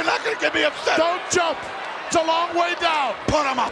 You're not going to get me upset. Don't jump. It's a long way down. Put him up.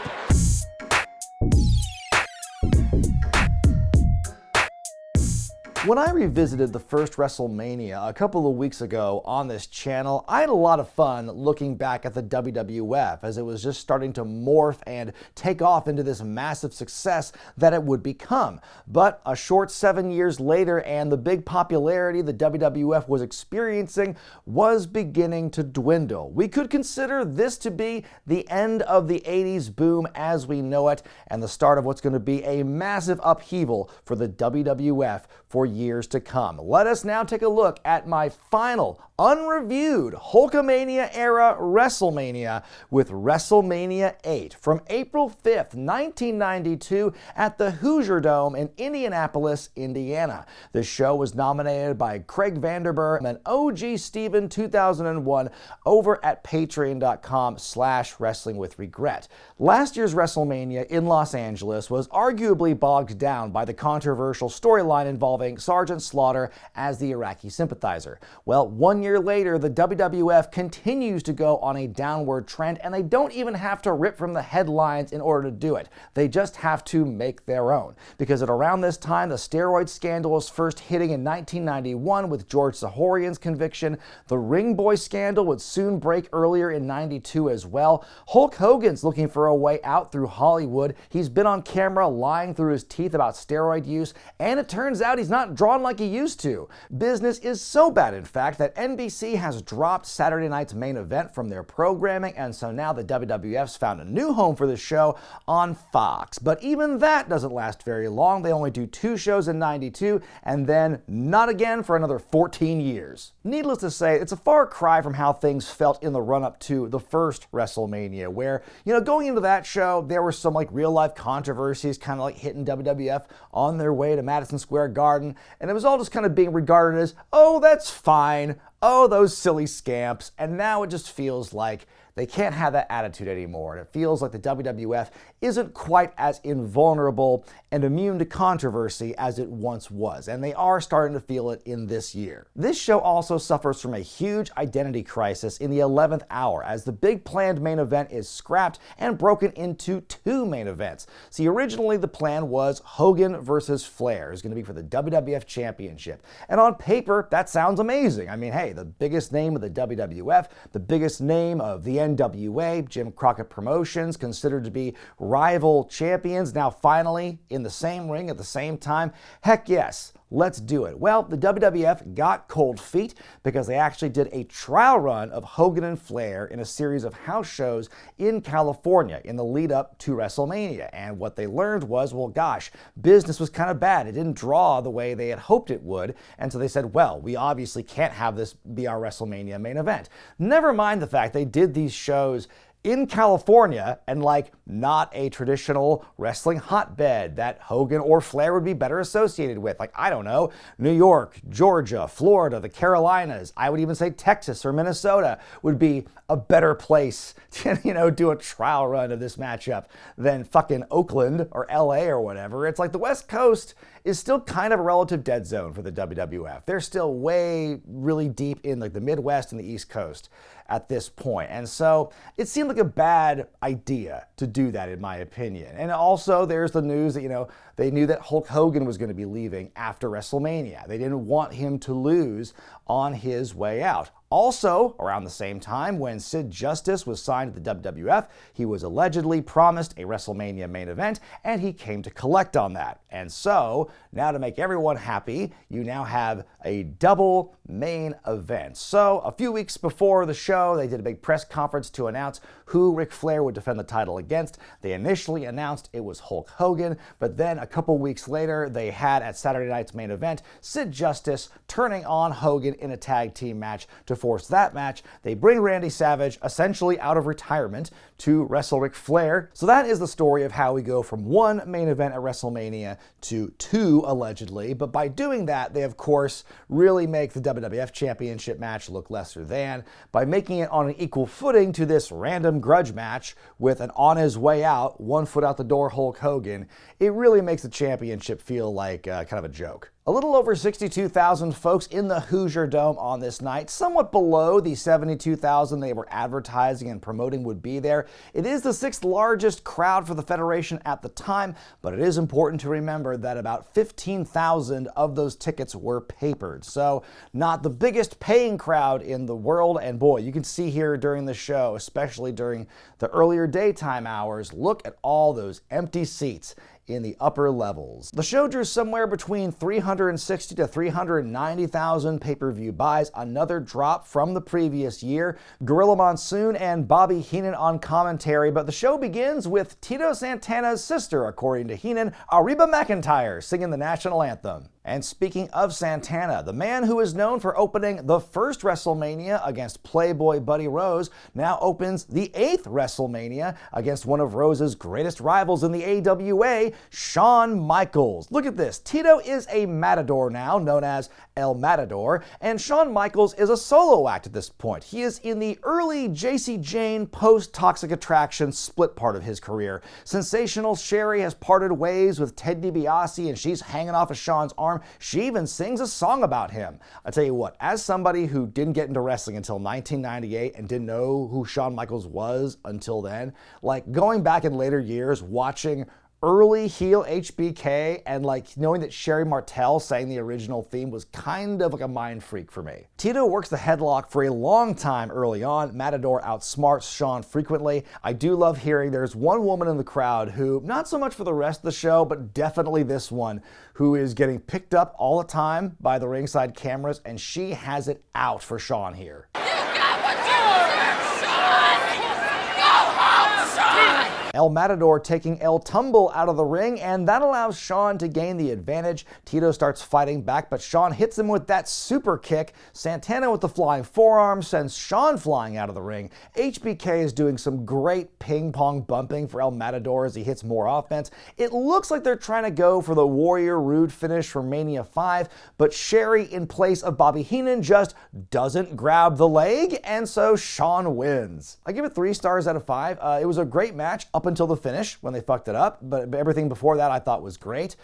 When I revisited the first WrestleMania a couple of weeks ago on this channel, I had a lot of fun looking back at the WWF as it was just starting to morph and take off into this massive success that it would become. But a short 7 years later, and the big popularity the WWF was experiencing was beginning to dwindle. We could consider this to be the end of the 80s boom as we know it, and the start of what's going to be a massive upheaval for the WWF for years to come. Let us now take a look at my final unreviewed Hulkamania era WrestleMania with WrestleMania 8 from April 5th, 1992 at the Hoosier Dome in Indianapolis, Indiana. This show was nominated by Craig Vanderburg and OG Steven 2001 over at patreon.com/wrestlingwithregret. Last year's WrestleMania in Los Angeles was arguably bogged down by the controversial storyline involving Sergeant Slaughter as the Iraqi sympathizer. Well, 1 year later, the WWF continues to go on a downward trend, and they don't even have to rip from the headlines in order to do it. They just have to make their own. Because at around this time, the steroid scandal was first hitting in 1991 with George Zahorian's conviction. The Ring Boy scandal would soon break earlier in 92 as well. Hulk Hogan's looking for a way out through Hollywood. He's been on camera lying through his teeth about steroid use, and it turns out he's not drawn like he used to. Business is so bad, in fact, that NBC has dropped Saturday night's main event from their programming, and so now the WWF's found a new home for the show on Fox. But even that doesn't last very long. They only do 2 shows in 92, and then not again for another 14 years. Needless to say, it's a far cry from how things felt in the run-up to the first WrestleMania, where, going into that show, there were some real-life controversies kind of hitting WWF on their way to Madison Square Garden, and it was all just kind of being regarded as, oh, that's fine. Oh, those silly scamps. And now it just feels like they can't have that attitude anymore. And it feels like the WWF isn't quite as invulnerable and immune to controversy as it once was. And they are starting to feel it in this year. This show also suffers from a huge identity crisis in the 11th hour as the big planned main event is scrapped and broken into 2 main events. See, originally the plan was Hogan versus Flair is going to be for the WWF Championship. And on paper, that sounds amazing. I mean, hey, the biggest name of the WWF, the biggest name of the NWA, Jim Crockett Promotions, considered to be rival champions, now finally in the same ring at the same time. Heck yes, let's do it. Well, the WWF got cold feet because they actually did a trial run of Hogan and Flair in a series of house shows in California in the lead up to WrestleMania. And what they learned was, well, gosh, business was kind of bad. It didn't draw the way they had hoped it would. And so they said, well, we obviously can't have this be our WrestleMania main event. Never mind the fact they did these shows in California and not a traditional wrestling hotbed that Hogan or Flair would be better associated with. I don't know, New York, Georgia, Florida, the Carolinas, I would even say Texas or Minnesota would be a better place to, do a trial run of this matchup than fucking Oakland or LA or whatever. It's the West Coast is still kind of a relative dead zone for the WWF. They're still way really deep in the Midwest and the East Coast at this point. And so it seemed like a bad idea to do that, in my opinion. And also there's the news that, they knew that Hulk Hogan was going to be leaving after WrestleMania. They didn't want him to lose on his way out. Also, around the same time, when Sid Justice was signed to the WWF, he was allegedly promised a WrestleMania main event, and he came to collect on that. And so, now to make everyone happy, you now have a double main event. So, a few weeks before the show, they did a big press conference to announce who Ric Flair would defend the title against. They initially announced it was Hulk Hogan, but then a couple weeks later, they had at Saturday night's main event, Sid Justice turning on Hogan in a tag team match to force that match. They bring Randy Savage essentially out of retirement to wrestle Ric Flair. So that is the story of how we go from 1 main event at WrestleMania to 2, allegedly. But by doing that, they of course really make the WWF Championship match look lesser than by making it on an equal footing to this random grudge match with an on his way out, 1 foot out the door Hulk Hogan. It really makes the championship feel like kind of a joke. A little over 62,000 folks in the Hoosier Dome on this night, somewhat below the 72,000 they were advertising and promoting would be there. It is the sixth largest crowd for the Federation at the time, but it is important to remember that about 15,000 of those tickets were papered. So not the biggest paying crowd in the world, and boy, you can see here during the show, especially during the earlier daytime hours, look at all those empty seats in the upper levels. The show drew somewhere between 360 to 390,000 pay-per-view buys, another drop from the previous year. Gorilla Monsoon and Bobby Heenan on commentary, but the show begins with Tito Santana's sister, according to Heenan, Reba McEntire, singing the national anthem. And speaking of Santana, the man who is known for opening the first WrestleMania against Playboy Buddy Rose now opens the 8th WrestleMania against one of Rose's greatest rivals in the AWA, Shawn Michaels. Look at this. Tito is a Matador now, known as El Matador, and Shawn Michaels is a solo act at this point. He is in the early JC Jane post-Toxic Attraction split part of his career. Sensational Sherry has parted ways with Ted DiBiase, and she's hanging off of Shawn's arm. She even sings a song about him. I tell you what, as somebody who didn't get into wrestling until 1998 and didn't know who Shawn Michaels was until then, like going back in later years, watching early heel HBK and like knowing that Sherry Martel sang the original theme was kind of like a mind freak for me. Tito works the headlock for a long time early on. Matador outsmarts Shawn frequently. I do love hearing there's one woman in the crowd who, not so much for the rest of the show, but definitely this one, who is getting picked up all the time by the ringside cameras, and she has it out for Shawn here. El Matador taking El Tumble out of the ring, and that allows Shawn to gain the advantage. Tito starts fighting back, but Shawn hits him with that super kick. Santana with the flying forearm sends Shawn flying out of the ring. HBK is doing some great ping-pong bumping for El Matador as he hits more offense. It looks like they're trying to go for the Warrior Rude finish from Mania 5, but Sherry, in place of Bobby Heenan, just doesn't grab the leg, and so Shawn wins. I give it 3 stars out of 5. It was a great match up until the finish when they fucked it up, but everything before that I thought was great.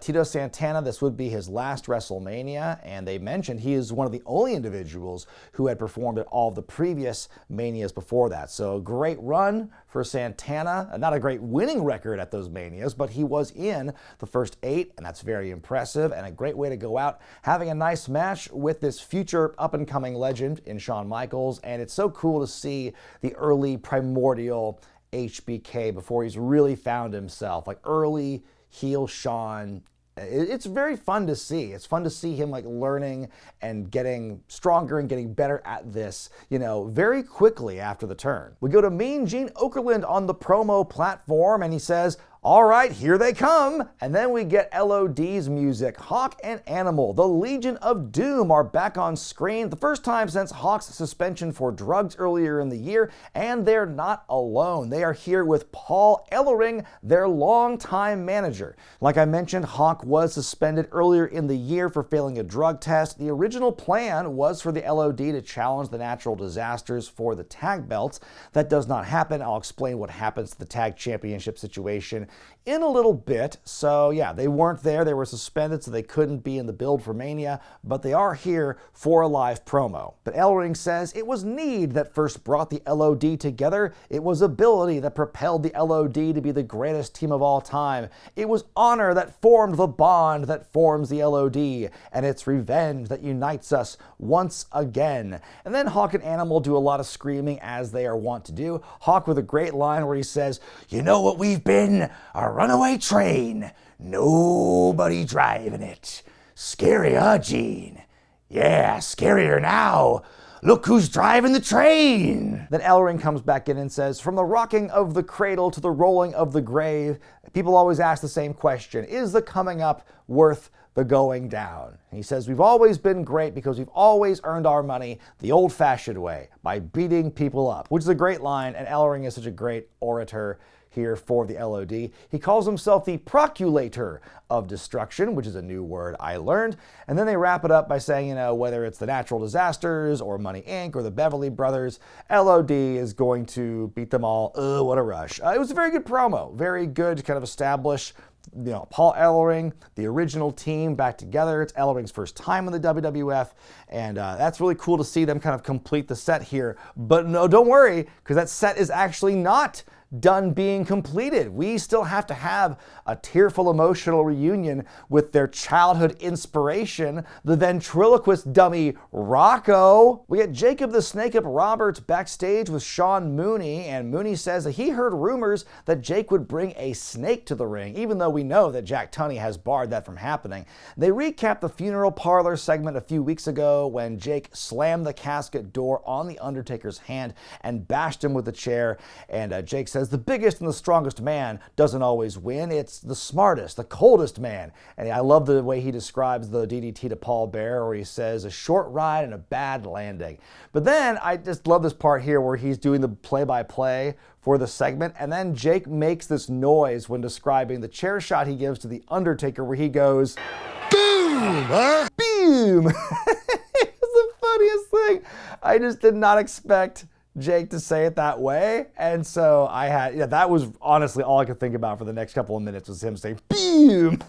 Tito Santana, this would be his last WrestleMania, and they mentioned he is one of the only individuals who had performed at all of the previous Manias before that. So a great run for Santana. Not a great winning record at those Manias, but he was in the first 8, and that's very impressive, and a great way to go out having a nice match with this future up-and-coming legend in Shawn Michaels. And it's so cool to see the early primordial HBK before he's really found himself, like early heel Shawn. It's very fun to see. It's fun to see him like learning and getting stronger and getting better at this, very quickly after the turn. We go to Mean Gene Okerlund on the promo platform, and he says, "All right, here they come." And then we get LOD's music. Hawk and Animal, the Legion of Doom, are back on screen, the first time since Hawk's suspension for drugs earlier in the year, and they're not alone. They are here with Paul Ellering, their longtime manager. Like I mentioned, Hawk was suspended earlier in the year for failing a drug test. The original plan was for the LOD to challenge the Natural Disasters for the tag belts. That does not happen. I'll explain what happens to the tag championship situation in a little bit. So yeah, they weren't there. They were suspended, so they couldn't be in the build for Mania, but they are here for a live promo. But Ellering says it was need that first brought the LOD together. It was ability that propelled the LOD to be the greatest team of all time. It was honor that formed the bond that forms the LOD, and it's revenge that unites us once again. And then Hawk and Animal do a lot of screaming, as they are wont to do. Hawk with a great line where he says, "You know what we've been? A runaway train. Nobody driving it. Scary, huh, Gene? Yeah, scarier now. Look who's driving the train." Then Ellering comes back in and says, "From the rocking of the cradle to the rolling of the grave, people always ask the same question. Is the coming up worth the going down?" And he says, "We've always been great because we've always earned our money the old-fashioned way, by beating people up," which is a great line, and Ellering is such a great orator here for the LOD. He calls himself the Proculator of Destruction, which is a new word I learned. And then they wrap it up by saying, whether it's the Natural Disasters or Money Inc. or the Beverly Brothers, LOD is going to beat them all. What a rush. It was a very good promo. Very good to kind of establish Paul Ellering, the original team back together. It's Ellering's first time in the WWF, and that's really cool to see them kind of complete the set here. But no, don't worry, because that set is actually not done being completed. We still have to have a tearful emotional reunion with their childhood inspiration, the ventriloquist dummy Rocco. We get Jacob the Snake Up Roberts backstage with Shawn Mooney, and Mooney says that he heard rumors that Jake would bring a snake to the ring, even though we know that Jack Tunney has barred that from happening. They recap the funeral parlor segment a few weeks ago when Jake slammed the casket door on the Undertaker's hand and bashed him with a chair, and Jake says the biggest and the strongest man doesn't always win. It's the smartest, the coldest man. And I love the way he describes the DDT to Paul Bearer, where he says a short ride and a bad landing. But then I just love this part here where he's doing the play-by-play for the segment, and then Jake makes this noise when describing the chair shot he gives to the Undertaker, where he goes, boom, huh? Boom. It's the funniest thing. I just did not expect Jake to say it that way, and so that was honestly all I could think about for the next couple of minutes was him saying boom.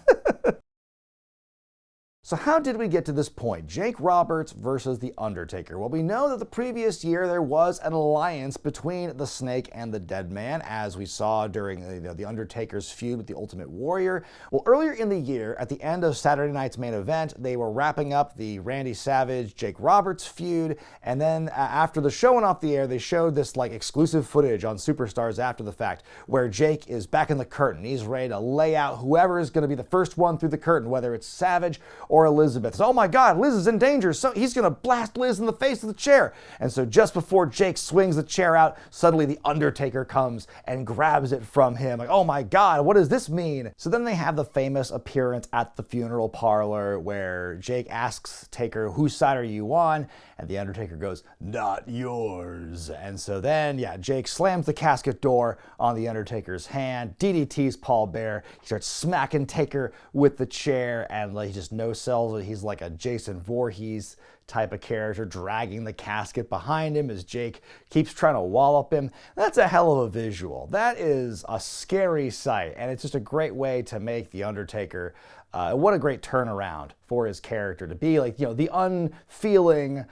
So how did we get to this point? Jake Roberts versus The Undertaker. Well, we know that the previous year there was an alliance between the Snake and the Dead Man, as we saw during the Undertaker's feud with the Ultimate Warrior. Well, earlier in the year, at the end of Saturday night's main event, they were wrapping up the Randy Savage-Jake Roberts feud, and then after the show went off the air, they showed this exclusive footage on Superstars after the fact, where Jake is back in the curtain. He's ready to lay out whoever is going to be the first one through the curtain, whether it's Savage or Elizabeth. So, oh my God, Liz is in danger. So he's going to blast Liz in the face of the chair. And so just before Jake swings the chair out, suddenly the Undertaker comes and grabs it from him. Like, oh my God, what does this mean? So then they have the famous appearance at the funeral parlor where Jake asks Taker, whose side are you on? And the Undertaker goes, not yours. And so then, Jake slams the casket door on the Undertaker's hand, DDTs Paul Bearer. He starts smacking Taker with the chair, and he just no-sells it. He's like a Jason Voorhees type of character, dragging the casket behind him as Jake keeps trying to wallop him. That's a hell of a visual. That is a scary sight, and it's just a great way to make the Undertaker, what a great turnaround for his character to be the unfeeling,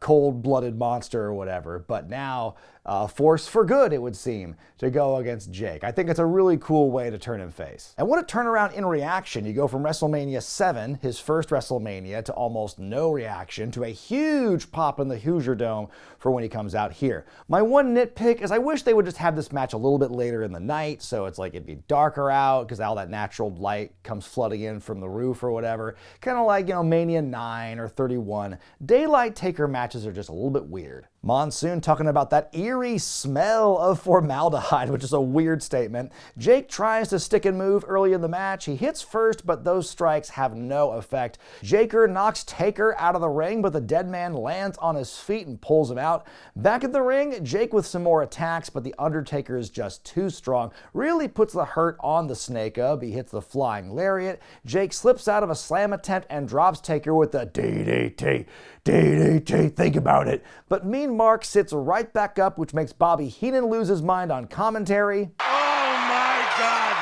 cold-blooded monster or whatever, but now force for good, it would seem, to go against Jake. I think it's a really cool way to turn him face. And what a turnaround in reaction. You go from WrestleMania 7, his first WrestleMania, to almost no reaction, to a huge pop in the Hoosier Dome for when he comes out here. My one nitpick is I wish they would just have this match a little bit later in the night, so it's it'd be darker out, because all that natural light comes flooding in from the roof or whatever. Kind of like, Mania 9 or 31. Daylight Taker matches are just a little bit weird. Monsoon talking about that eerie smell of formaldehyde, which is a weird statement. Jake tries to stick and move early in the match. He hits first, but those strikes have no effect. Jaker knocks Taker out of the ring, but the Dead Man lands on his feet and pulls him out. Back at the ring, Jake with some more attacks, but the Undertaker is just too strong. Really puts the hurt on the Snake Up. He hits the flying lariat. Jake slips out of a slam attempt and drops Taker with the DDT. DDT, think about it. But Mean Mark sits right back up, which makes Bobby Heenan lose his mind on commentary. Oh my God!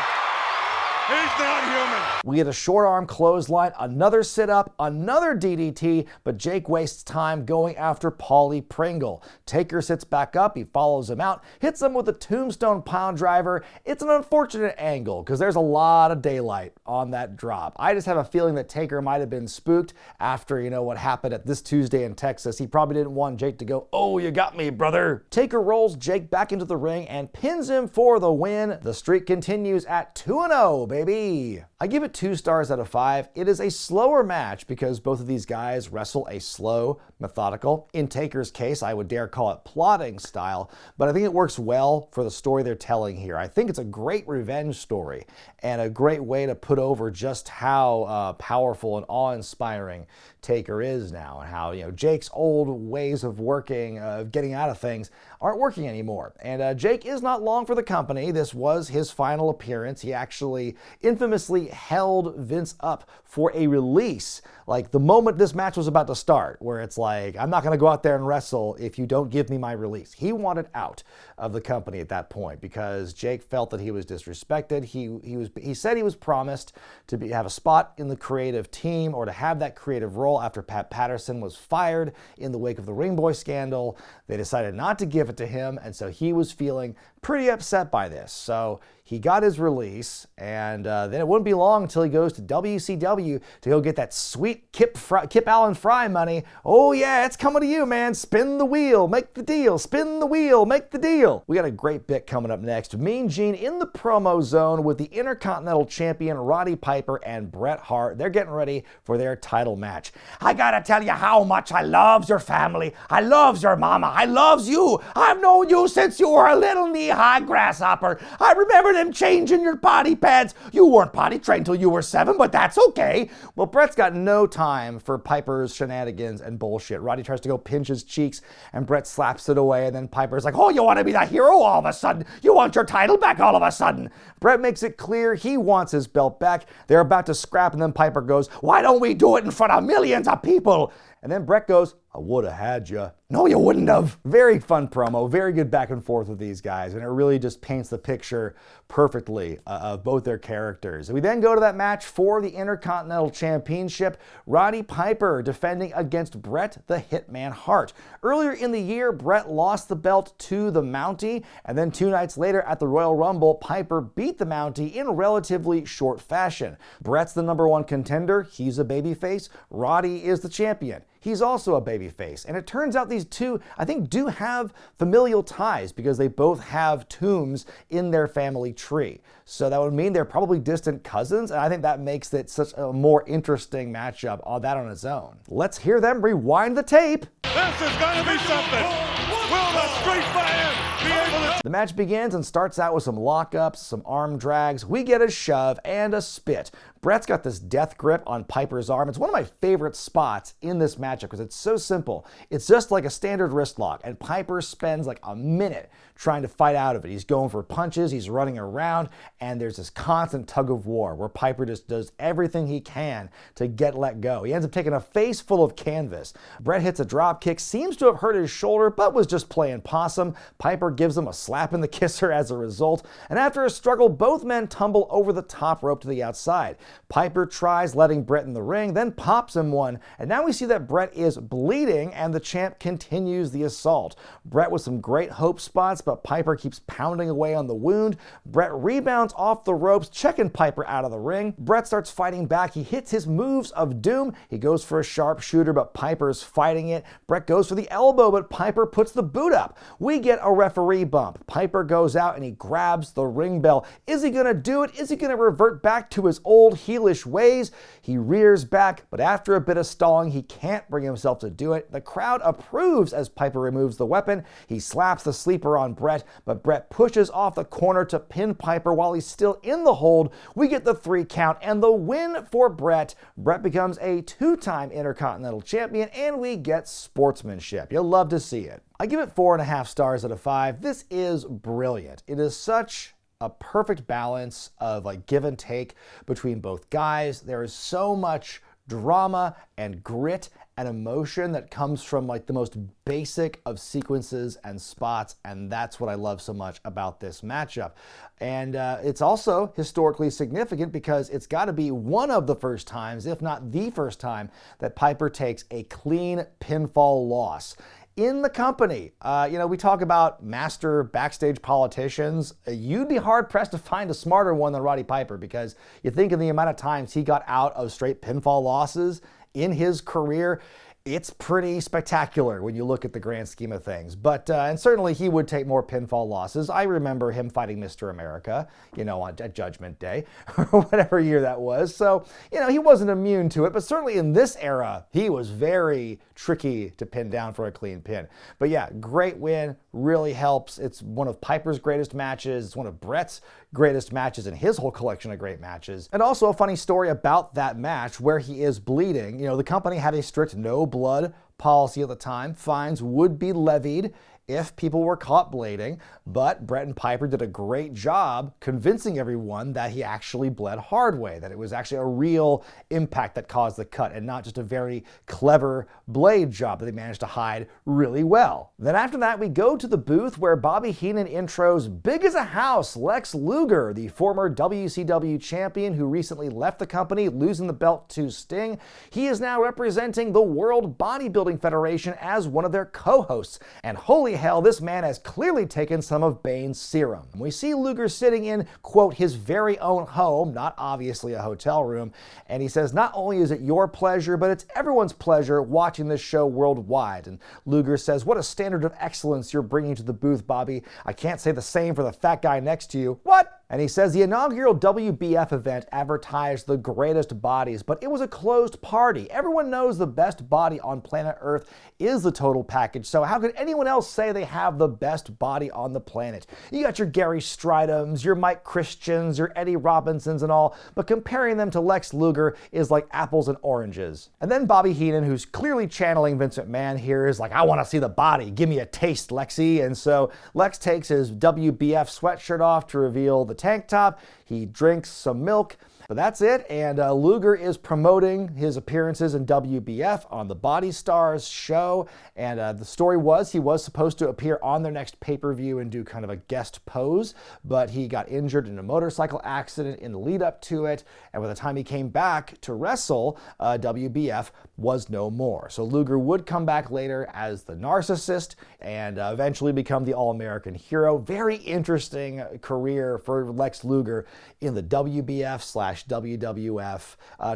He's not human! We get a short arm clothesline, another sit-up, another DDT, but Jake wastes time going after Paulie Pringle. Taker sits back up, he follows him out, hits him with a tombstone pound driver. It's an unfortunate angle, because there's a lot of daylight on that drop. I just have a feeling that Taker might have been spooked after, what happened at this Tuesday in Texas. He probably didn't want Jake to go, oh, you got me, brother. Taker rolls Jake back into the ring and pins him for the win. The streak continues at 2-0, baby. I give it 2 stars out of 5. It is a slower match because both of these guys wrestle a slow, methodical, in Taker's case, I would dare call it plotting style, but I think it works well for the story they're telling here. I think it's a great revenge story and a great way to put over just how powerful and awe-inspiring Taker is now, and how Jake's old ways of working, getting out of things, aren't working anymore. And Jake is not long for the company. This was his final appearance. He actually infamously held Vince up for a release, like the moment this match was about to start, where it's like, I'm not going to go out there and wrestle if you don't give me my release. He wanted out of the company at that point because Jake felt that he was disrespected. He said he was promised to have a spot in the creative team or to have that creative role after Pat Patterson was fired in the wake of the Ring Boy scandal. They decided not to give it to him, and so he was feeling pretty upset by this. So he got his release, and then it wouldn't be long until he goes to WCW to go get that sweet Kip Allen Fry money. Oh yeah, it's coming to you, man. Spin the wheel, make the deal. Spin the wheel, make the deal. We got a great bit coming up next. Mean Gene in the promo zone with the Intercontinental Champion Roddy Piper and Bret Hart. They're getting ready for their title match. I gotta tell you how much I loves your family. I loves your mama. I loves you. I've known you since you were a little knee-high grasshopper. I remember them changing your potty pads. You weren't potty trained till you were 7, but that's okay. Well, Bret's got no time for Piper's shenanigans and bullshit. Roddy tries to go pinch his cheeks, and Bret slaps it away, and then Piper's like, oh, you want to be the hero all of a sudden? You want your title back all of a sudden? Bret makes it clear he wants his belt back. They're about to scrap, and then Piper goes, why don't we do it in front of millions of people? And then Bret goes, I would have had you. No, you wouldn't have. Very fun promo, very good back and forth with these guys, and it really just paints the picture perfectly of both their characters. We then go to that match for the Intercontinental Championship. Roddy Piper defending against Bret the Hitman Hart. Earlier in the year, Bret lost the belt to the Mountie, and then 2 nights later at the Royal Rumble, Piper beat the Mountie in relatively short fashion. Bret's the #1 contender. He's a babyface. Roddy is the champion. He's also a babyface. And it turns out these two, I think, do have familial ties because they both have tombs in their family tree. So that would mean they're probably distant cousins, and I think that makes it such a more interesting matchup on its own. Let's hear them rewind the tape. This is going to be something. Will the Street Fighter be able to... The match begins and starts out with some lockups, some arm drags. We get a shove and a spit. Bret's got this death grip on Piper's arm. It's one of my favorite spots in this matchup because it's so simple. It's just like a standard wrist lock, and Piper spends like a minute trying to fight out of it. He's going for punches, he's running around, and there's this constant tug of war where Piper just does everything he can to get let go. He ends up taking a face full of canvas. Bret hits a drop kick, seems to have hurt his shoulder, but was just playing possum. Piper gives him a slap in the kisser as a result, and after a struggle, both men tumble over the top rope to the outside. Piper tries letting Bret in the ring, then pops him one, and now we see that Bret is bleeding, and the champ continues the assault. Bret with some great hope spots, but Piper keeps pounding away on the wound. Bret rebounds off the ropes, checking Piper out of the ring. Bret starts fighting back. He hits his moves of doom. He goes for a sharpshooter, but Piper's fighting it. Bret goes for the elbow, but Piper puts the boot up. We get a referee bump. Piper goes out and he grabs the ring bell. Is he going to do it? Is he going to revert back to his old heelish ways? He rears back, but after a bit of stalling, he can't bring himself to do it. The crowd approves as Piper removes the weapon. He slaps the sleeper on Bret, but Bret pushes off the corner to pin Piper while he's still in the hold. We get the 3 count and the win for Bret. Bret becomes a 2-time Intercontinental Champion, and we get sportsmanship. You'll love to see it. I give it 4.5 stars out of 5. This is brilliant. It is such a perfect balance of like give and take between both guys. There is so much drama and grit and emotion that comes from like the most basic of sequences and spots, and that's what I love so much about this matchup. And it's also historically significant because it's got to be one of the first times, if not the first time, that Piper takes a clean pinfall loss in the company. We talk about master backstage politicians. You'd be hard-pressed to find a smarter one than Roddy Piper, because you think of the amount of times he got out of straight pinfall losses in his career. It's pretty spectacular when you look at the grand scheme of things. But, and certainly he would take more pinfall losses. I remember him fighting Mr. America, on Judgment Day, or whatever year that was. So, he wasn't immune to it, but certainly in this era, he was very tricky to pin down for a clean pin. But yeah, great win, really helps. It's one of Piper's greatest matches. It's one of Bret's greatest matches in his whole collection of great matches. And also a funny story about that match where he is bleeding. The company had a strict no blood policy at the time. Fines would be levied if people were caught blading, but Bret and Piper did a great job convincing everyone that he actually bled hard way, that it was actually a real impact that caused the cut and not just a very clever blade job that they managed to hide really well. Then after that, we go to the booth where Bobby Heenan intros big as a house Lex Luger, the former WCW champion who recently left the company, losing the belt to Sting. He is now representing the World Bodybuilding Federation as one of their co-hosts. And holy hell, this man has clearly taken some of Bane's serum. We see Luger sitting in, quote, his very own home, not obviously a hotel room, and he says, not only is it your pleasure, but it's everyone's pleasure watching this show worldwide. And Luger says, what a standard of excellence you're bringing to the booth, Bobby. I can't say the same for the fat guy next to you. What? And he says the inaugural WBF event advertised the greatest bodies, but it was a closed party. Everyone knows the best body on planet Earth is the total package, so how could anyone else say they have the best body on the planet? You got your Gary Stridhams, your Mike Christians, your Eddie Robinsons and all, but comparing them to Lex Luger is like apples and oranges. And then Bobby Heenan, who's clearly channeling Vince McMahon here, is like, I want to see the body. Give me a taste, Lexi. And so Lex takes his WBF sweatshirt off to reveal the tank top. He drinks some milk. But that's it, and Luger is promoting his appearances in WBF on the Body Stars show, and the story was he was supposed to appear on their next pay-per-view and do kind of a guest pose, but he got injured in a motorcycle accident in the lead up to it, and by the time he came back to wrestle, WBF was no more. So Luger would come back later as the narcissist and eventually become the All-American hero. Very interesting career for Lex Luger in the WBF/WWF.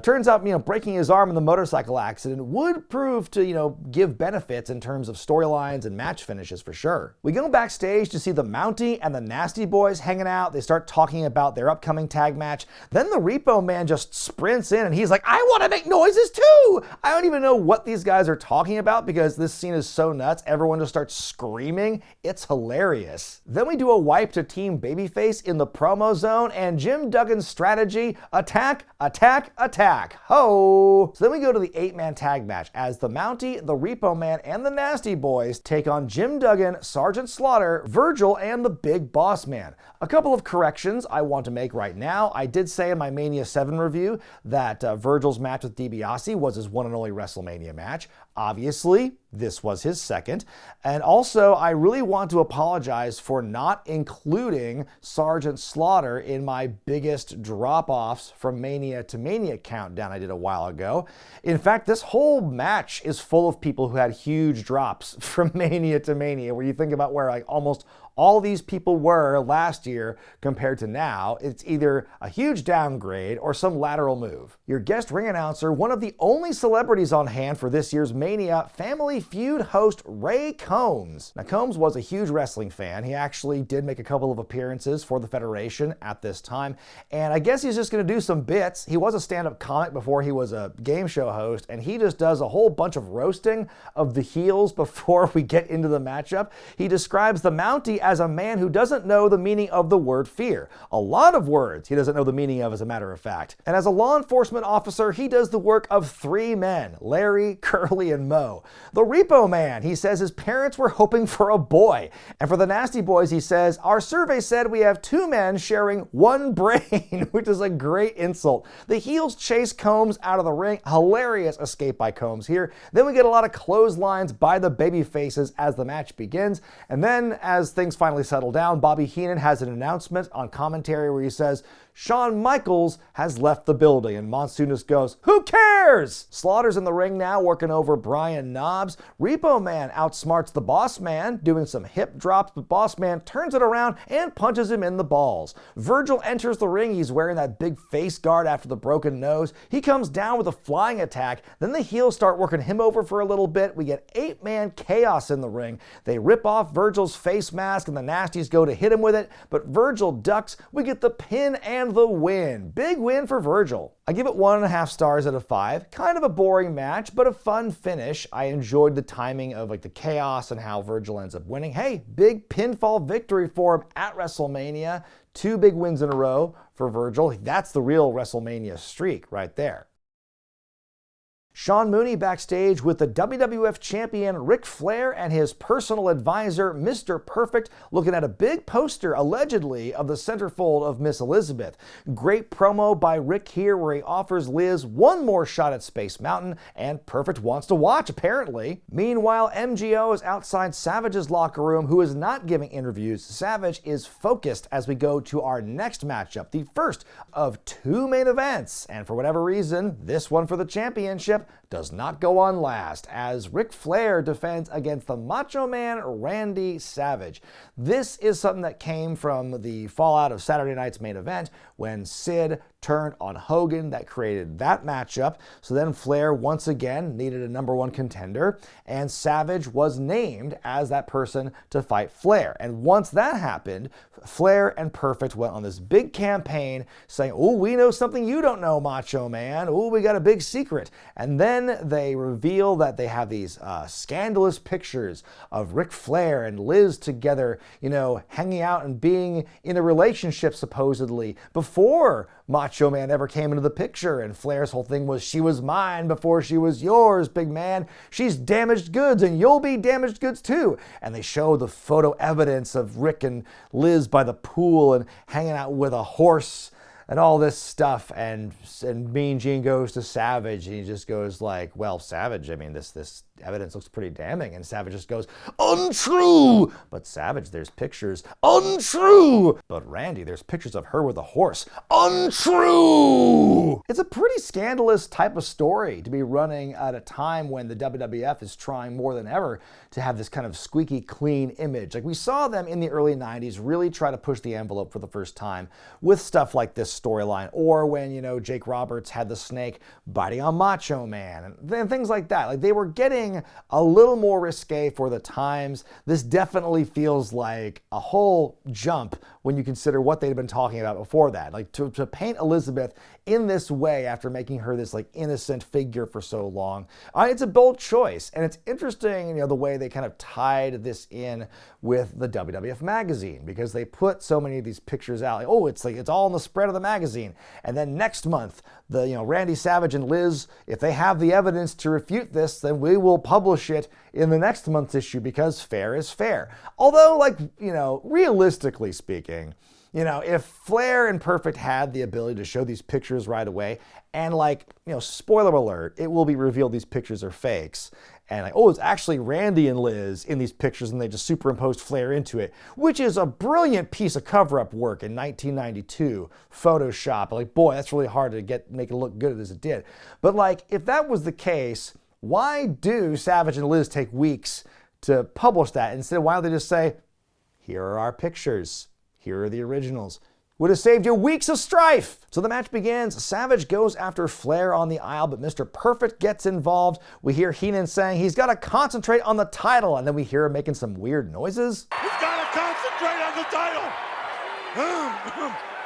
Turns out, breaking his arm in the motorcycle accident would prove to, give benefits in terms of storylines and match finishes for sure. We go backstage to see the Mountie and the Nasty Boys hanging out. They start talking about their upcoming tag match. Then the Repo Man just sprints in and he's like, I want to make noises too! I don't even know what these guys are talking about because this scene is so nuts. Everyone just starts screaming. It's hilarious. Then we do a wipe to Team Babyface in the promo zone and Jim Duggan's strategy, attack, attack, attack. Ho! So then we go to the 8-man tag match as the Mountie, the Repo Man, and the Nasty Boys take on Jim Duggan, Sergeant Slaughter, Virgil, and the Big Boss Man. A couple of corrections I want to make right now. I did say in my Mania 7 review that Virgil's match with DiBiase was his one and only WrestleMania match. Obviously, this was his second. And also, I really want to apologize for not including Sergeant Slaughter in my biggest drop-offs from Mania to Mania countdown I did a while ago. In fact, this whole match is full of people who had huge drops from Mania to Mania, where you think about where almost all these people were last year compared to now. It's either a huge downgrade or some lateral move. Your guest ring announcer, one of the only celebrities on hand for this year's Mania, Family Feud host Ray Combs. Now, Combs was a huge wrestling fan. He actually did make a couple of appearances for the Federation at this time, and I guess he's just going to do some bits. He was a stand-up comic before he was a game show host, and he just does a whole bunch of roasting of the heels before we get into the matchup. He describes the Mountie as a man who doesn't know the meaning of the word fear. A lot of words he doesn't know the meaning of, as a matter of fact. And as a law enforcement officer, he does the work of 3 men, Larry, Curly, and Moe. The Repo Man, he says his parents were hoping for a boy. And for the Nasty Boys, he says, our survey said we have 2 men sharing 1 brain, which is a great insult. The heels chase Combs out of the ring. Hilarious escape by Combs here. Then we get a lot of clotheslines by the baby faces as the match begins. And then, as things finally settle down, Bobby Heenan has an announcement on commentary where he says, Shawn Michaels has left the building, and Monsoonist goes, who cares? Slaughter's in the ring now working over Brian Knobbs. Repo Man outsmarts the Boss Man, doing some hip drops, but Boss Man turns it around and punches him in the balls. Virgil enters the ring. He's wearing that big face guard after the broken nose. He comes down with a flying attack. Then the heels start working him over for a little bit. We get 8-man chaos in the ring. They rip off Virgil's face mask, and the Nasties go to hit him with it, but Virgil ducks. We get the pin and the win. Big win for Virgil. I give it 1.5 stars out of 5. Kind of a boring match, but a fun finish. I enjoyed the timing of the chaos and how Virgil ends up winning. Hey, big pinfall victory for him at WrestleMania. 2 big wins in a row for Virgil. That's the real WrestleMania streak right there. Shawn Mooney backstage with the WWF champion Ric Flair and his personal advisor, Mr. Perfect, looking at a big poster, allegedly, of the centerfold of Miss Elizabeth. Great promo by Ric here where he offers Liz one more shot at Space Mountain, and Perfect wants to watch, apparently. Meanwhile, MGO is outside Savage's locker room, who is not giving interviews. Savage is focused as we go to our next matchup, the first of 2 main events, and for whatever reason, this one for the championship does not go on last, as Ric Flair defends against the Macho Man Randy Savage. This is something that came from the fallout of Saturday night's main event when Sid turned on Hogan. That created that matchup. So then Flair once again needed a #1 contender, and Savage was named as that person to fight Flair. And once that happened, Flair and Perfect went on this big campaign saying, "Oh, we know something you don't know, Macho Man. Oh, we got a big secret." And then they reveal that they have these scandalous pictures of Ric Flair and Liz together, hanging out and being in a relationship supposedly before Macho Man ever came into the picture. And Flair's whole thing was, "She was mine before she was yours, big man. She's damaged goods and you'll be damaged goods too." And they show the photo evidence of Rick and Liz by the pool and hanging out with a horse and all this stuff, and Mean Gene goes to Savage, and he just goes like, "Well, Savage, I mean, this evidence looks pretty damning," and Savage just goes, "Untrue!" "But Savage, there's pictures." "Untrue!" "But Randy, there's pictures of her with a horse." "Untrue!" It's a pretty scandalous type of story to be running at a time when the WWF is trying more than ever to have this kind of squeaky clean image. Like we saw them in the early 90s really try to push the envelope for the first time with stuff like this storyline, or when, Jake Roberts had the snake biting on Macho Man, and things like that. Like they were getting a little more risque for the times. This definitely feels like a whole jump when you consider what they'd been talking about before that. Like to paint Elizabeth in this way after making her this like innocent figure for so long. It's a bold choice, and it's interesting, the way they kind of tied this in with the WWF magazine, because they put so many of these pictures out. It's all in the spread of the magazine. And then next month, Randy Savage and Liz, if they have the evidence to refute this, then we will publish it in the next month's issue, because fair is fair. Although, realistically speaking, if Flair and Perfect had the ability to show these pictures right away, and spoiler alert, it will be revealed these pictures are fakes, and it's actually Randy and Liz in these pictures, and they just superimposed Flair into it, which is a brilliant piece of cover-up work in 1992, Photoshop. Boy, that's really hard to make it look good as it did. But if that was the case, why do Savage and Liz take weeks to publish that? Instead, why don't they just say, "Here are our pictures. Here are the originals." Would have saved you weeks of strife. So the match begins. Savage goes after Flair on the aisle, but Mr. Perfect gets involved. We hear Heenan saying he's got to concentrate on the title, and then we hear him making some weird noises. He's got to concentrate on the title.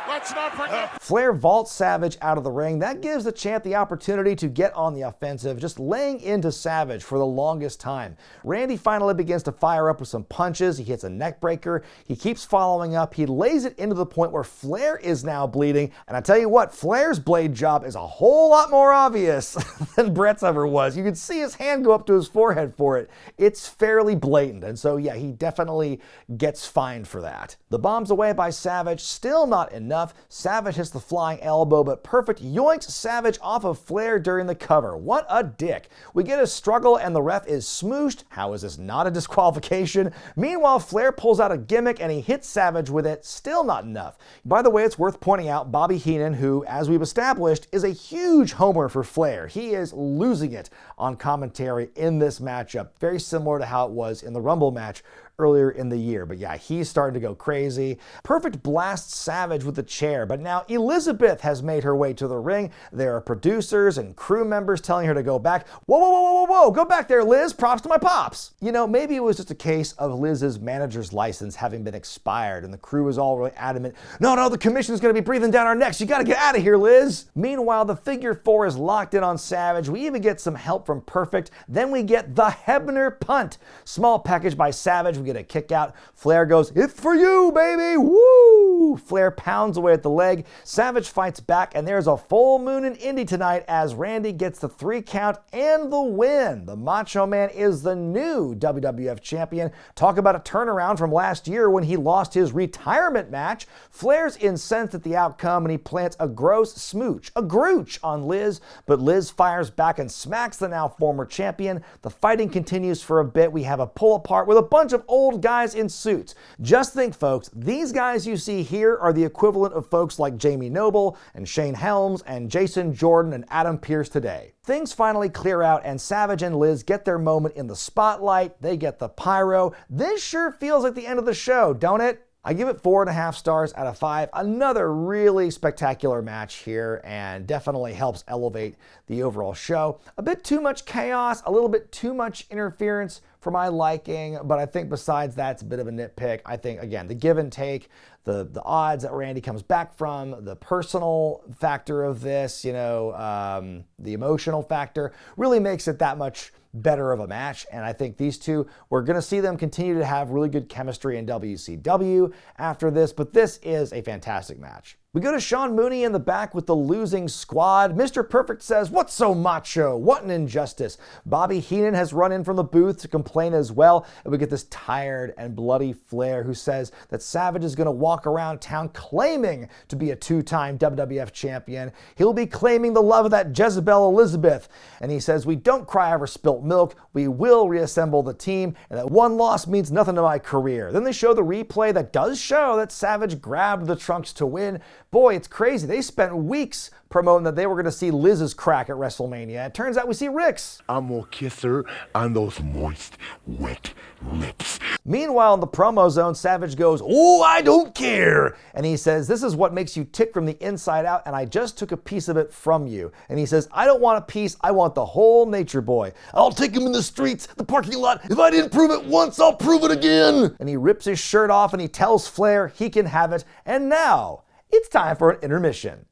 Let's not forget. Flair vaults Savage out of the ring. That gives the champ the opportunity to get on the offensive, just laying into Savage for the longest time. Randy finally begins to fire up with some punches. He hits a neck breaker. He keeps following up. He lays it into the point where Flair is now bleeding. And I tell you what, Flair's blade job is a whole lot more obvious than Bret's ever was. You can see his hand go up to his forehead for it. It's fairly blatant. And so, yeah, he definitely gets fined for that. The bomb's away by Savage. Still not enough. Savage hits the flying elbow, but Perfect yoinks Savage off of Flair during the cover. What a dick. We get a struggle and the ref is smooshed. How is this not a disqualification? Meanwhile, Flair pulls out a gimmick and he hits Savage with it. Still not enough. By the way, it's worth pointing out Bobby Heenan, who, as we've established, is a huge homer for Flair. He is losing it on commentary in this matchup. Very similar to how it was in the Rumble match earlier in the year. But yeah, he's starting to go crazy. Perfect blasts Savage with the chair, but now Elizabeth has made her way to the ring. There are producers and crew members telling her to go back. Whoa, whoa, whoa, whoa, whoa, go back there, Liz. Props to my pops. Maybe it was just a case of Liz's manager's license having been expired, and the crew was all really adamant. No, the commission's going to be breathing down our necks. You got to get out of here, Liz. Meanwhile, the figure 4 is locked in on Savage. We even get some help from Perfect. Then we get the Hebner punt. Small package by Savage. We get a kick out. Flair goes, "It's for you, baby." Woo! Woo! Flair pounds away at the leg. Savage fights back, and there's a full moon in Indy tonight as Randy gets the 3 count and the win. The Macho Man is the new WWF champion. Talk about a turnaround from last year when he lost his retirement match. Flair's incensed at the outcome, and he plants a gross smooch, a grooch, on Liz, but Liz fires back and smacks the now former champion. The fighting continues for a bit. We have a pull apart with a bunch of old guys in suits. Just think, folks, these guys you see here are the equivalent of folks like Jamie Noble and Shane Helms and Jason Jordan and Adam Pearce today. Things finally clear out and Savage and Liz get their moment in the spotlight. They get the pyro. This sure feels like the end of the show, don't it? I give it 4.5 stars out of 5. Another really spectacular match here and definitely helps elevate the overall show. A bit too much chaos, a little bit too much interference for my liking, but I think besides that, it's a bit of a nitpick. I think, again, the give and take, the odds that Randy comes back from, the personal factor of this, the emotional factor, really makes it that much better of a match. And I think these two, we're going to see them continue to have really good chemistry in WCW after this, but this is a fantastic match. We go to Shawn Mooney in the back with the losing squad. Mr. Perfect says, "What's so macho? What an injustice." Bobby Heenan has run in from the booth to complain as well. And we get this tired and bloody Flair who says that Savage is going to walk around town claiming to be a 2-time WWF champion. He'll be claiming the love of that Jezebel Elizabeth. And he says, "We don't cry over spilt milk. We will reassemble the team. And that one loss means nothing to my career." Then they show the replay that does show that Savage grabbed the trunks to win. Boy, it's crazy. They spent weeks promoting that they were going to see Liz's crack at WrestleMania. It turns out we see Rick's. I'm going to kiss her on those moist, wet lips. Meanwhile, in the promo zone, Savage goes, "Oh, I don't care." And he says, "This is what makes you tick from the inside out, and I just took a piece of it from you." And he says, "I don't want a piece, I want the whole Nature Boy. I'll take him in the streets, the parking lot. If I didn't prove it once, I'll prove it again." And he rips his shirt off and he tells Flair he can have it. And now, it's time for an intermission.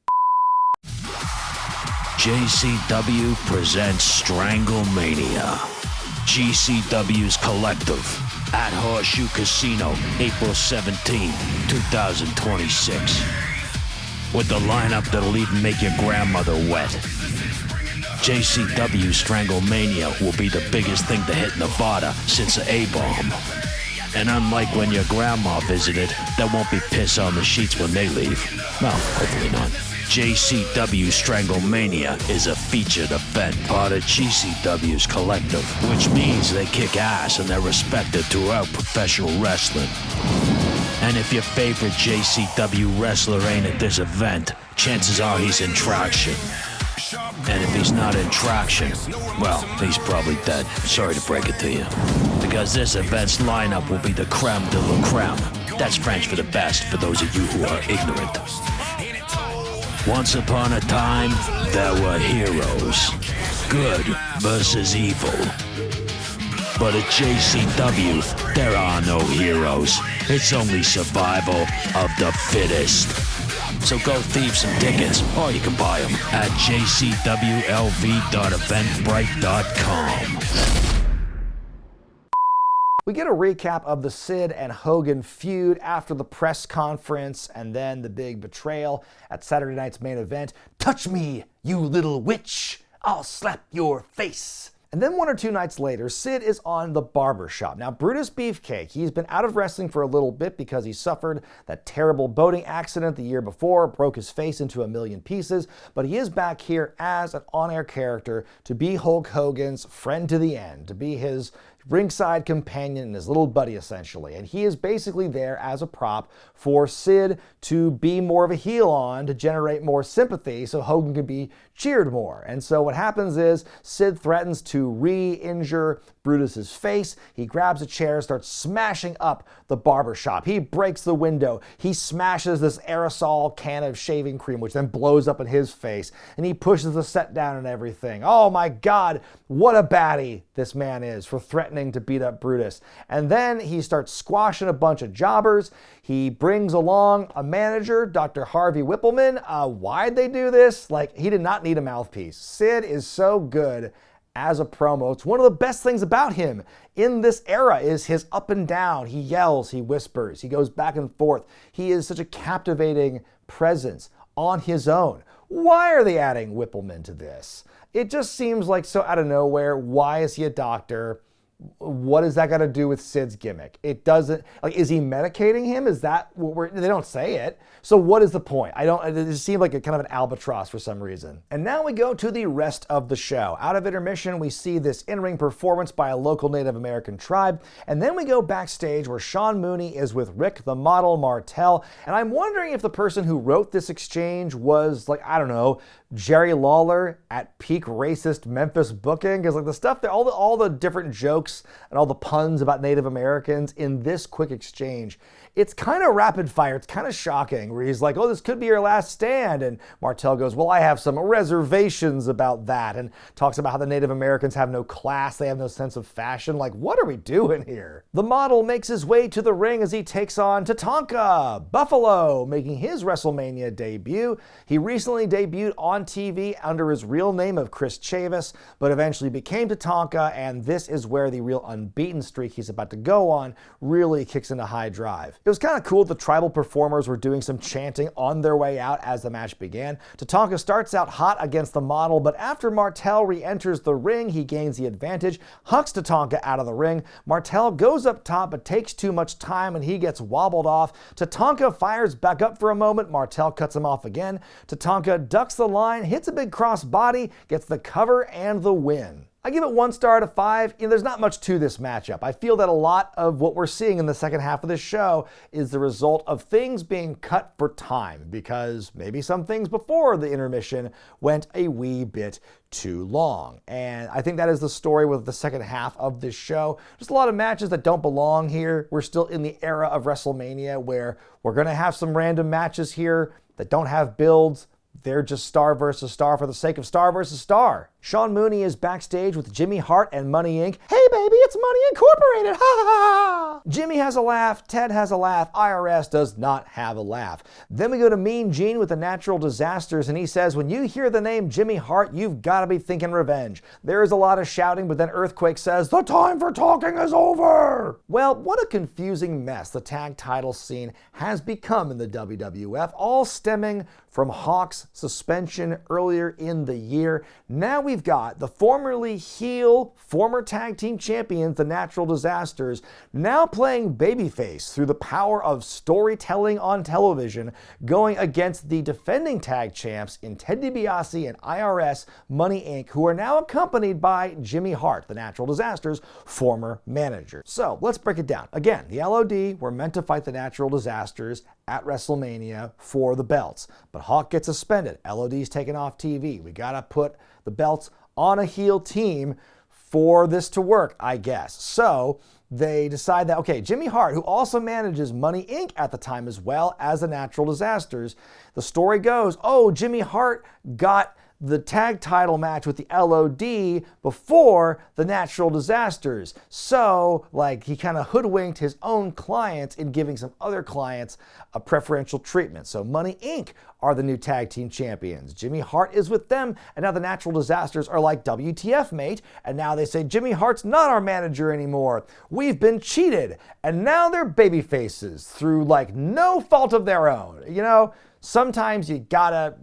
JCW presents Stranglemania. GCW's Collective at Horseshoe Casino, April 17, 2026. With the lineup that'll even make your grandmother wet. JCW Stranglemania will be the biggest thing to hit Nevada since the A-bomb. And unlike when your grandma visited, there won't be piss on the sheets when they leave. Well, hopefully not. JCW Stranglemania is a featured event, part of GCW's Collective, which means they kick ass and they're respected throughout professional wrestling. And if your favorite JCW wrestler ain't at this event, chances are he's in traction. And if he's not in traction, well, he's probably dead. Sorry to break it to you. Because this event's lineup will be the creme de la creme. That's French for the best, for those of you who are ignorant. Once upon a time, there were heroes. Good versus evil. But at JCW, there are no heroes. It's only survival of the fittest. So go thieve some tickets, or you can buy them at jcwlv.eventbrite.com. We get a recap of the Sid and Hogan feud after the press conference and then the big betrayal at Saturday night's main event. "Touch me, you little witch. I'll slap your face." And then 1 or 2 nights later, Sid is on the barbershop. Now, Brutus Beefcake, he's been out of wrestling for a little bit because he suffered that terrible boating accident the year before, broke his face into a million pieces, but he is back here as an on-air character to be Hulk Hogan's friend to the end, to be his ringside companion and his little buddy, essentially. And he is basically there as a prop for Sid to be more of a heel on, to generate more sympathy so Hogan can be cheered more. And so what happens is Sid threatens to re-injure Brutus's face. He grabs a chair, starts smashing up the barbershop. He breaks the window. He smashes this aerosol can of shaving cream, which then blows up in his face. And he pushes the set down and everything. Oh my God, what a baddie this man is for threatening to beat up Brutus. And then he starts squashing a bunch of jobbers. He brings along a manager, Dr. Harvey Whippleman. Why'd they do this? Like, he did not need a mouthpiece. Sid is so good as a promo. It's one of the best things about him in this era is his up and down. He yells, he whispers, he goes back and forth. He is such a captivating presence on his own. Why are they adding Whippleman to this? It just seems like so out of nowhere. Why is he a doctor? What has that got to do with Sid's gimmick? It doesn't, like, is he medicating him? Is that what they don't say it. So what is the point? It just seemed like a kind of an albatross for some reason. And now we go to the rest of the show. Out of intermission, we see this in-ring performance by a local Native American tribe. And then we go backstage where Shawn Mooney is with Rick the Model Martel. And I'm wondering if the person who wrote this exchange was, like, I don't know, Jerry Lawler at peak racist Memphis booking, because like the stuff that all the different jokes and all the puns about Native Americans in this quick exchange, it's kind of rapid fire. It's kind of shocking where he's like, oh, this could be your last stand. And Martel goes, well, I have some reservations about that, and talks about how the Native Americans have no class. They have no sense of fashion. Like, what are we doing here? The Model makes his way to the ring as he takes on Tatanka, Buffalo, making his WrestleMania debut. He recently debuted on TV under his real name of Chris Chavis, but eventually became Tatanka, and this is where the real unbeaten streak he's about to go on really kicks into high drive. It was kind of cool the tribal performers were doing some chanting on their way out as the match began. Tatanka starts out hot against the Model, but after Martel re-enters the ring, he gains the advantage, hucks Tatanka out of the ring. Martel goes up top, but takes too much time and he gets wobbled off. Tatanka fires back up for a moment. Martel cuts him off again. Tatanka ducks the line, hits a big cross body, gets the cover and the win. I give it 1 star out of 5. There's not much to this matchup. I feel that a lot of what we're seeing in the second half of this show is the result of things being cut for time, because maybe some things before the intermission went a wee bit too long. And I think that is the story with the second half of this show. Just a lot of matches that don't belong here. We're still in the era of WrestleMania where we're going to have some random matches here that don't have builds. They're just star versus star for the sake of star versus star. Shawn Mooney is backstage with Jimmy Hart and Money Inc. Hey baby, it's Money Incorporated, ha ha ha! Jimmy has a laugh, Ted has a laugh, IRS does not have a laugh. Then we go to Mean Gene with the Natural Disasters, and he says, when you hear the name Jimmy Hart, you've got to be thinking revenge. There is a lot of shouting, but then Earthquake says, the time for talking is over! Well, what a confusing mess the tag title scene has become in the WWF, all stemming from Hawk's suspension earlier in the year. Now we've got the formerly heel, former tag team champions, the Natural Disasters, now playing babyface through the power of storytelling on television, going against the defending tag champs in Ted DiBiase and IRS, Money Inc., who are now accompanied by Jimmy Hart, the Natural Disasters' former manager. So let's break it down. Again, the LOD were meant to fight the Natural Disasters at WrestleMania for the belts, but Hawk gets suspended. LOD's taken off TV. We gotta put the belts on a heel team for this to work, I guess. So they decide that, okay, Jimmy Hart, who also manages Money Inc. at the time as well as the Natural Disasters, the story goes, oh, Jimmy Hart got the tag title match with the LOD before the Natural Disasters. So, like, he kind of hoodwinked his own clients in giving some other clients a preferential treatment. So Money Inc. are the new tag team champions. Jimmy Hart is with them, and now the Natural Disasters are like, WTF, mate? And now they say, Jimmy Hart's not our manager anymore. We've been cheated. And now they're baby faces through, like, no fault of their own. You know? Sometimes you gotta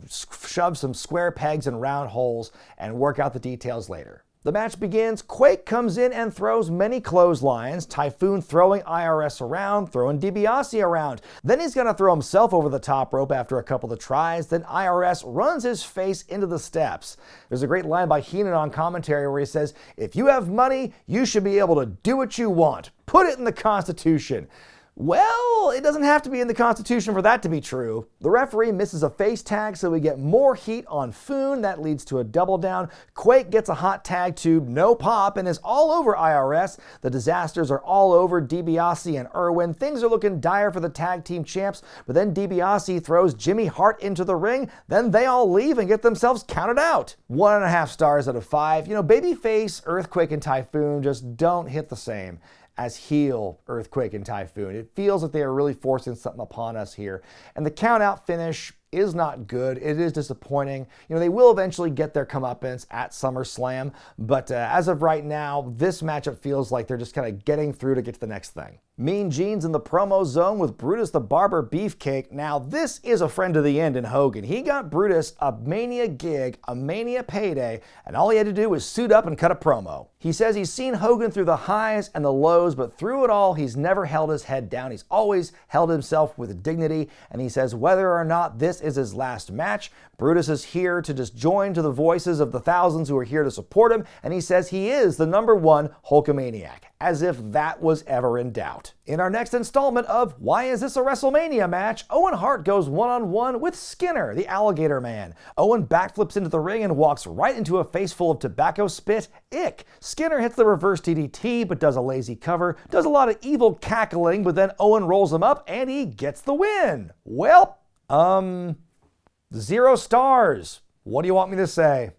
shove some square pegs in round holes and work out the details later. The match begins. Quake comes in and throws many clotheslines. Typhoon throwing IRS around, throwing DiBiase around. Then he's gonna throw himself over the top rope after a couple of tries. Then IRS runs his face into the steps. There's a great line by Heenan on commentary where he says, if you have money, you should be able to do what you want. Put it in the Constitution. Well, it doesn't have to be in the Constitution for that to be true. The referee misses a face tag, so we get more heat on Foon. That leads to a double down. Quake gets a hot tag to no pop and is all over IRS. The Disasters are all over DiBiase and Irwin. Things are looking dire for the tag team champs, but then DiBiase throws Jimmy Hart into the ring. Then they all leave and get themselves counted out. 1.5 stars out of 5. You know, Babyface, Earthquake, and Typhoon just don't hit the same as heel, Earthquake, and Typhoon. It feels like they are really forcing something upon us here. And the count-out finish is not good. It is disappointing. They will eventually get their comeuppance at SummerSlam, but as of right now, this matchup feels like they're just kind of getting through to get to the next thing. Mean Gene's in the promo zone with Brutus the Barber Beefcake. Now, this is a friend of the end in Hogan. He got Brutus a Mania gig, a Mania payday, and all he had to do was suit up and cut a promo. He says he's seen Hogan through the highs and the lows, but through it all, he's never held his head down. He's always held himself with dignity, and he says whether or not this is his last match, Brutus is here to just join to the voices of the thousands who are here to support him, and he says he is the #1 Hulkamaniac, as if that was ever in doubt. In our next installment of Why Is This a WrestleMania Match, Owen Hart goes one-on-one with Skinner, the Alligator Man. Owen backflips into the ring and walks right into a face full of tobacco spit. Ick. Skinner hits the reverse DDT, but does a lazy cover, does a lot of evil cackling, but then Owen rolls him up and he gets the win. Well, 0 stars. What do you want me to say?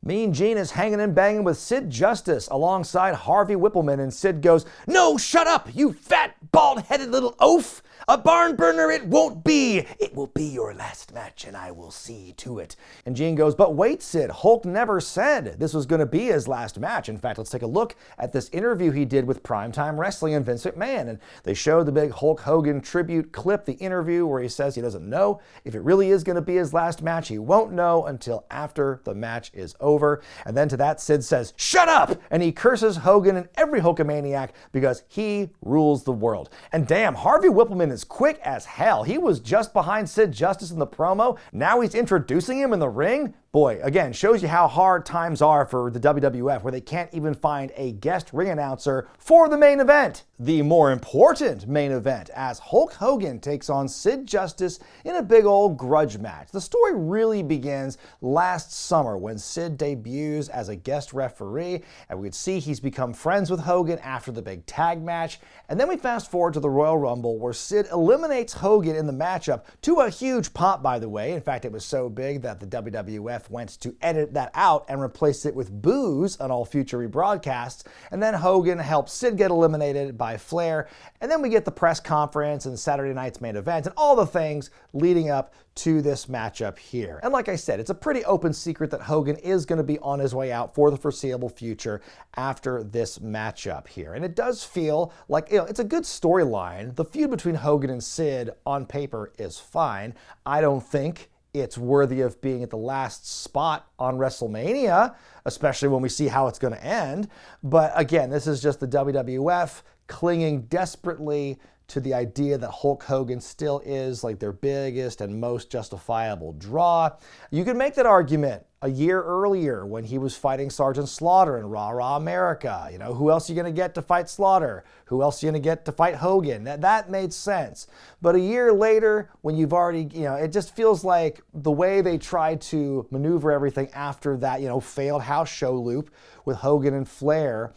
Mean Gene is hanging and banging with Sid Justice alongside Harvey Whippleman, and Sid goes, "No, shut up, you fat, bald-headed little oaf! A barn burner it won't be! It will be your last match, and I will see to it." And Gene goes, "But wait, Sid, Hulk never said this was going to be his last match. In fact, let's take a look at this interview he did with Primetime Wrestling and Vince McMahon." And they showed the big Hulk Hogan tribute clip, the interview where he says he doesn't know if it really is going to be his last match. He won't know until after the match is over. And then to that, Sid says, "Shut up!" And he curses Hogan and every Hulkamaniac because he rules the world. And damn, Harvey Whippleman is quick as hell. He was just behind Sid Justice in the promo. Now he's introducing him in the ring. Boy, again, shows you how hard times are for the WWF, where they can't even find a guest ring announcer for the main event. The more important main event, as Hulk Hogan takes on Sid Justice in a big old grudge match. The story really begins last summer when Sid debuts as a guest referee, and we could see he's become friends with Hogan after the big tag match. And then we fast forward to the Royal Rumble, where Sid eliminates Hogan in the matchup, to a huge pop, by the way. In fact, it was so big that the WWF went to edit that out and replace it with boos on all future rebroadcasts. And then Hogan helps Sid get eliminated by Flair. And then we get the press conference and Saturday night's main event and all the things leading up to this matchup here. And like I said, it's a pretty open secret that Hogan is going to be on his way out for the foreseeable future after this matchup here. And it does feel like, it's a good storyline. The feud between Hogan and Sid on paper is fine. I don't think it's worthy of being at the last spot on WrestleMania, especially when we see how it's going to end. But again, this is just the WWF clinging desperately to the idea that Hulk Hogan still is like their biggest and most justifiable draw. You can make that argument a year earlier when he was fighting Sergeant Slaughter in Raw Raw America. Who else are you going to get to fight Slaughter? Who else are you going to get to fight Hogan? That made sense. But a year later, when you've already, it just feels like the way they tried to maneuver everything after that, failed house show loop with Hogan and Flair,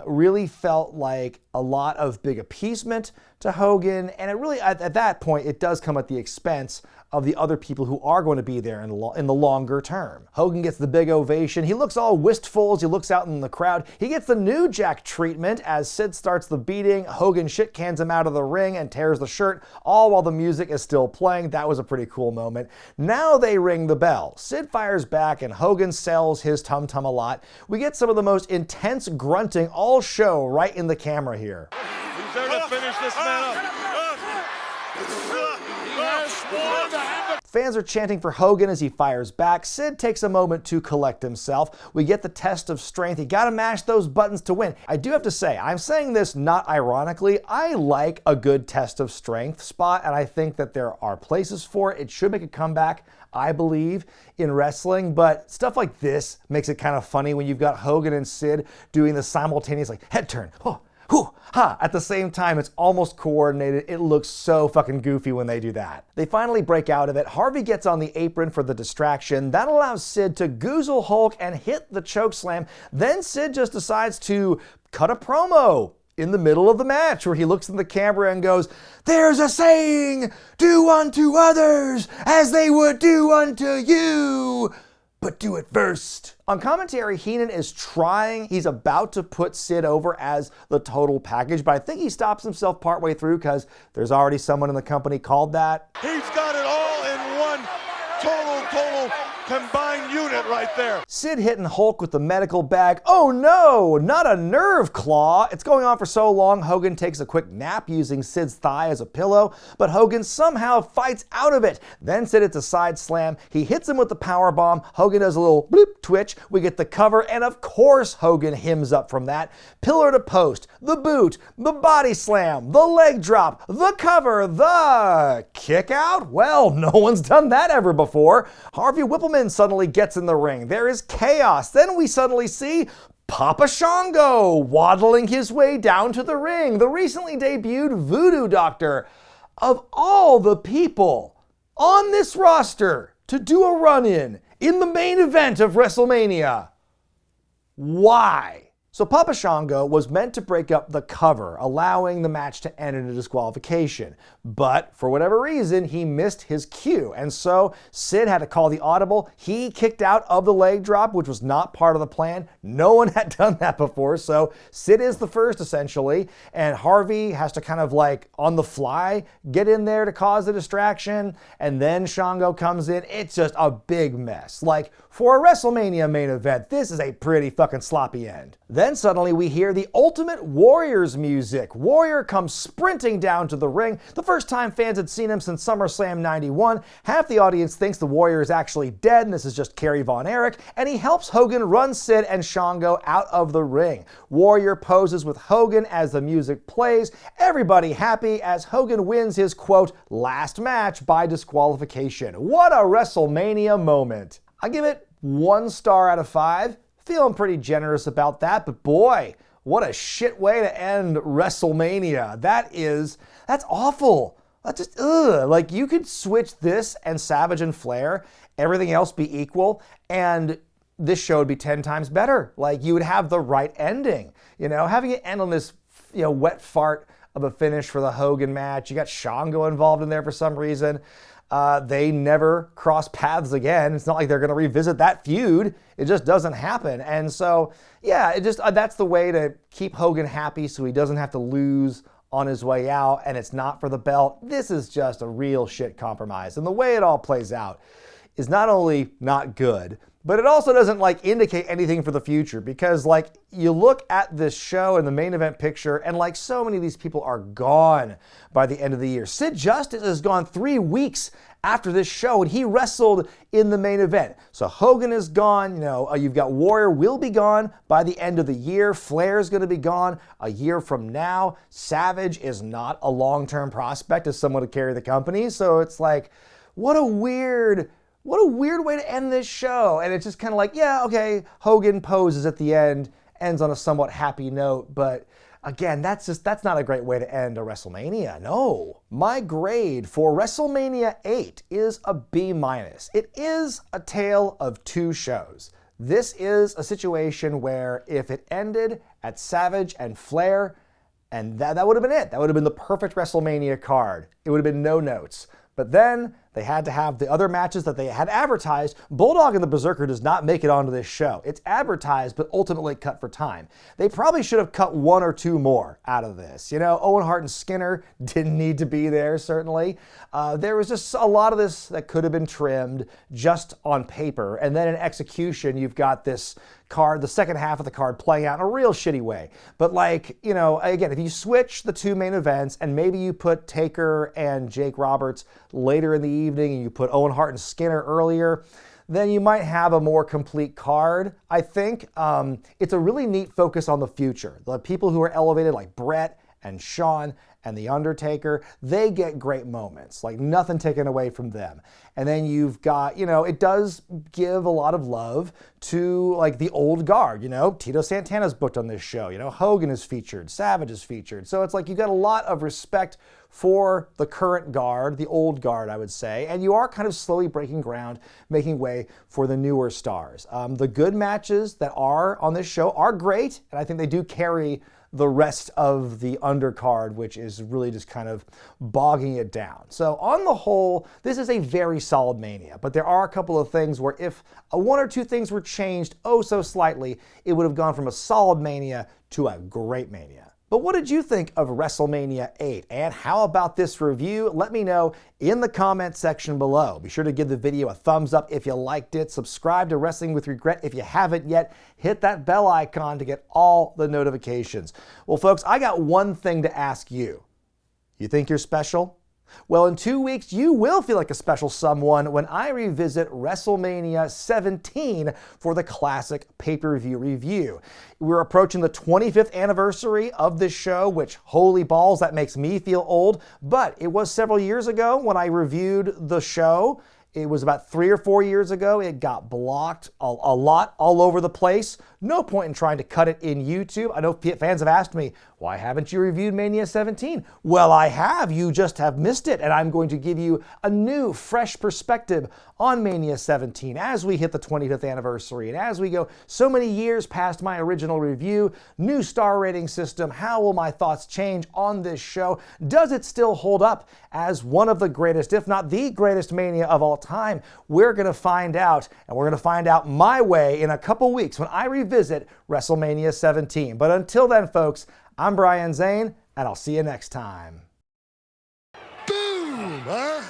really felt like a lot of big appeasement to Hogan. And it really, at that point, it does come at the expense of the other people who are going to be there in the longer term. Hogan gets the big ovation. He looks all wistful as he looks out in the crowd. He gets the New Jack treatment as Sid starts the beating. Hogan shit cans him out of the ring and tears the shirt, all while the music is still playing. That was a pretty cool moment. Now they ring the bell. Sid fires back and Hogan sells his tum-tum a lot. We get some of the most intense grunting all show right in the camera here. He's there to finish this man up. He has sworn to have the... Fans are chanting for Hogan as he fires back. Sid takes a moment to collect himself. We get the test of strength. You gotta mash those buttons to win. I do have to say, I'm saying this not ironically. I like a good test of strength spot, and I think that there are places for it. It should make a comeback, I believe, in wrestling, but stuff like this makes it kind of funny when you've got Hogan and Sid doing the simultaneous head turn. Oh, whoo, ha. At the same time, it's almost coordinated. It looks so fucking goofy when they do that. They finally break out of it. Harvey gets on the apron for the distraction. That allows Sid to goozle Hulk and hit the chokeslam. Then Sid just decides to cut a promo in the middle of the match where he looks in the camera and goes, "There's a saying, do unto others as they would do unto you." but do it first. On commentary, Heenan is he's about to put Sid over as the total package, but I think he stops himself partway through because there's already someone in the company called that. He's got it all in one total combined unit right there. Sid hitting Hulk with the medical bag. Oh no, not a nerve claw. It's going on for so long, Hogan takes a quick nap using Sid's thigh as a pillow, but Hogan somehow fights out of it. Then Sid hits a side slam. He hits him with the power bomb. Hogan does a little bloop twitch. We get the cover, and of course Hogan hymns up from that. Pillar to post, the boot, the body slam, the leg drop, the cover, the kick out. Well, no one's done that ever before. Harvey Whippleman suddenly gets in the ring. There is chaos. Then we suddenly see Papa Shango waddling his way down to the ring. The recently debuted Voodoo Doctor. Of all the people on this roster to do a run-in the main event of WrestleMania, why? So Papa Shango was meant to break up the cover, allowing the match to end in a disqualification. But for whatever reason, he missed his cue. And so Sid had to call the audible. He kicked out of the leg drop, which was not part of the plan. No one had done that before. So Sid is the first, essentially. And Harvey has to kind of like on the fly get in there to cause the distraction. And then Shango comes in. It's just a big mess. Like for a WrestleMania main event, this is a pretty fucking sloppy end. Then suddenly we hear the Ultimate Warrior's music. Warrior comes sprinting down to the ring. The first time fans had seen him since SummerSlam 91. Half the audience thinks the Warrior is actually dead and this is just Kerry Von Erich, and he helps Hogan run Sid and Shango out of the ring. Warrior poses with Hogan as the music plays. Everybody happy as Hogan wins his, quote, last match by disqualification. What a WrestleMania moment. I give it 1 star out of 5. Feeling pretty generous about that, but boy, what a shit way to end WrestleMania. That's awful. That's just, like you could switch this and Savage and Flair, everything else be equal, and this show would be 10 times better. Like you would have the right ending. You know, having it end on this, wet fart of a finish for the Hogan match. You got Shango involved in there for some reason. They never cross paths again. It's not like they're going to revisit that feud. It just doesn't happen. And so, yeah, that's the way to keep Hogan happy so he doesn't have to lose on his way out, and it's not for the belt. This is just a real shit compromise. And the way it all plays out is not only not good, but it also doesn't indicate anything for the future, because you look at this show and the main event picture and so many of these people are gone by the end of the year. Sid Justice is gone 3 weeks after this show and he wrestled in the main event. So Hogan is gone, you've got Warrior will be gone by the end of the year. Flair is going to be gone a year from now. Savage is not a long-term prospect as someone to carry the company. So it's what a weird way to end this show. And it's just kind of yeah, okay, Hogan poses at the end, ends on a somewhat happy note, but again, that's not a great way to end a WrestleMania, no. My grade for WrestleMania 8 is a B-. It is a tale of 2 shows. This is a situation where if it ended at Savage and Flair, and that would have been it. That would have been the perfect WrestleMania card. It would have been no notes. But then they had to have the other matches that they had advertised. Bulldog and the Berserker does not make it onto this show. It's advertised, but ultimately cut for time. They probably should have cut 1 or 2 more out of this. Owen Hart and Skinner didn't need to be there, certainly. There was just a lot of this that could have been trimmed just on paper. And then in execution, you've got this card, the second half of the card playing out in a real shitty way. But again, if you switch the 2 main events and maybe you put Taker and Jake Roberts later in the evening and you put Owen Hart and Skinner earlier, then you might have a more complete card, I think. It's a really neat focus on the future. The people who are elevated like Bret and Shawn and The Undertaker, they get great moments, nothing taken away from them. And then you've got, it does give a lot of love to the old guard, Tito Santana's booked on this show, Hogan is featured, Savage is featured. So it's you got a lot of respect for the current guard, the old guard, I would say, and you are kind of slowly breaking ground, making way for the newer stars. The good matches that are on this show are great, and I think they do carry the rest of the undercard, which is really just kind of bogging it down. So on the whole, this is a very solid Mania, but there are a couple of things where if one or two things were changed oh so slightly, it would have gone from a solid Mania to a great Mania. But what did you think of WrestleMania 8? And how about this review? Let me know in the comment section below. Be sure to give the video a thumbs up if you liked it. Subscribe to Wrestling with Regret if you haven't yet. Hit that bell icon to get all the notifications. Well, folks, I got one thing to ask you. You think you're special? Well, in 2 weeks, you will feel like a special someone when I revisit WrestleMania 17 for the classic pay-per-view review. We're approaching the 25th anniversary of this show, which, holy balls, that makes me feel old. But it was several years ago when I reviewed the show. It was about 3 or 4 years ago. It got blocked a lot all over the place. No point in trying to cut it in YouTube. I know fans have asked me, why haven't you reviewed Mania 17? Well, I have. You just have missed it. And I'm going to give you a new, fresh perspective on Mania 17 as we hit the 25th anniversary and as we go so many years past my original review. New star rating system. How will my thoughts change on this show? Does it still hold up as one of the greatest, if not the greatest Mania of all time? We're going to find out, and we're going to find out my way in a couple weeks when I revisit WrestleMania 17. But until then, folks, I'm Brian Zane, and I'll see you next time. Boom, huh?